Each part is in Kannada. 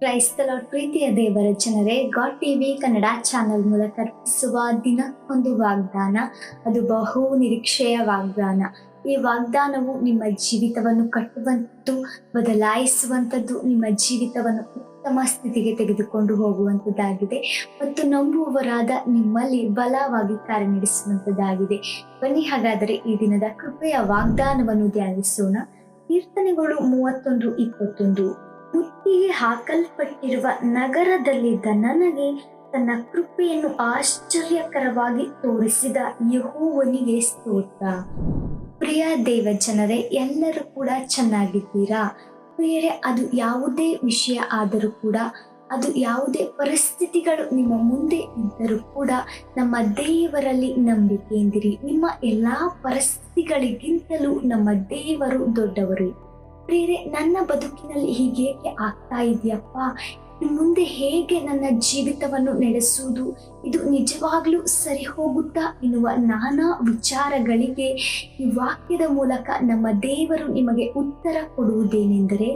ಕ್ರೈಸ್ತಲ ಪ್ರೀತಿಯ ದೇವರ ಜನರೇ, ಗಾಡ್ ಟಿವಿ ಕನ್ನಡ ಚಾನೆಲ್ ಮೂಲಕ ಅರ್ಪಿಸುವ ದಿನ ಒಂದು ವಾಗ್ದಾನ, ಅದು ಬಹು ನಿರೀಕ್ಷೆಯ ವಾಗ್ದಾನ. ಈ ವಾಗ್ದಾನವು ನಿಮ್ಮ ಜೀವಿತವನ್ನು ಕಟ್ಟುವಂಥದ್ದು, ಬದಲಾಯಿಸುವಂಥದ್ದು, ನಿಮ್ಮ ಜೀವಿತವನ್ನು ಉತ್ತಮ ಸ್ಥಿತಿಗೆ ತೆಗೆದುಕೊಂಡು ಹೋಗುವಂಥದ್ದಾಗಿದೆ ಮತ್ತು ನಂಬುವವರಾದ ನಿಮ್ಮಲ್ಲಿ ಬಲವಾಗಿ ಕಾರ್ಯನಿರ್ವಹಿಸುವಂಥದ್ದಾಗಿದೆ. ಬನ್ನಿ ಹಾಗಾದರೆ ಈ ದಿನದ ಕೃಪೆಯ ವಾಗ್ದಾನವನ್ನು ಧ್ಯಾನಿಸೋಣ. ಕೀರ್ತನೆಗಳು 31:21. ಮುತ್ತಿಗೆ ಹಾಕಲ್ಪಟ್ಟಿರುವ ನಗರದಲ್ಲಿದ್ದ ನನಗೆ ತನ್ನ ಕೃಪೆಯನ್ನು ಆಶ್ಚರ್ಯಕರವಾಗಿ ತೋರಿಸಿದ ಯೆಹೋವನಿಗೆ ಸ್ತೋತ್ರ. ಪ್ರಿಯ ದೇವ ಜನರೇ, ಎಲ್ಲರೂ ಕೂಡ ಚೆನ್ನಾಗಿದ್ದೀರಾ? ಪ್ರಿಯರೇ, ಅದು ಯಾವುದೇ ವಿಷಯ ಆದರೂ ಕೂಡ, ಅದು ಯಾವುದೇ ಪರಿಸ್ಥಿತಿಗಳು ನಿಮ್ಮ ಮುಂದೆ ಇದ್ದರೂ ಕೂಡ ನಮ್ಮ ದೇವರಲ್ಲಿ ನಂಬಿಕೆ ಎಂದಿರಿ. ನಿಮ್ಮ ಎಲ್ಲ ಪರಿಸ್ಥಿತಿಗಳಿಗಿಂತಲೂ ನಮ್ಮ ದೇವರು ದೊಡ್ಡವರು. ಪ್ರಿಯರೇ, ನನ್ನ ಬದುಕಿನಲ್ಲಿ ಹೀಗೇಕೆ ಆಗ್ತಾ ಇದೆಯಪ್ಪ, ಮುಂದೆ ಹೇಗೆ ನನ್ನ ಜೀವಿತವನ್ನು ನಡೆಸುವುದು, ಇದು ನಿಜವಾಗ್ಲೂ ಸರಿ ಹೋಗುತ್ತಾ ಎನ್ನುವ ನಾನಾ ವಿಚಾರಗಳಿಗೆ ಈ ವಾಕ್ಯದ ಮೂಲಕ ನಮ್ಮ ದೇವರು ನಿಮಗೆ ಉತ್ತರ ಕೊಡುವುದೇನೆಂದರೆ,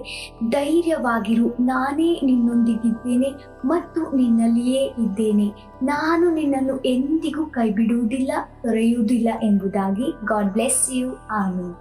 ಧೈರ್ಯವಾಗಿರು, ನಾನೇ ನಿನ್ನೊಂದಿಗಿದ್ದೇನೆ ಮತ್ತು ನಿನ್ನಲ್ಲಿಯೇ ಇದ್ದೇನೆ, ನಾನು ನಿನ್ನನ್ನು ಎಂದಿಗೂ ಕೈ ಬಿಡುವುದಿಲ್ಲ, ತೊರೆಯುವುದಿಲ್ಲ ಎಂಬುದಾಗಿ. God bless you. ಆಮೆನ್.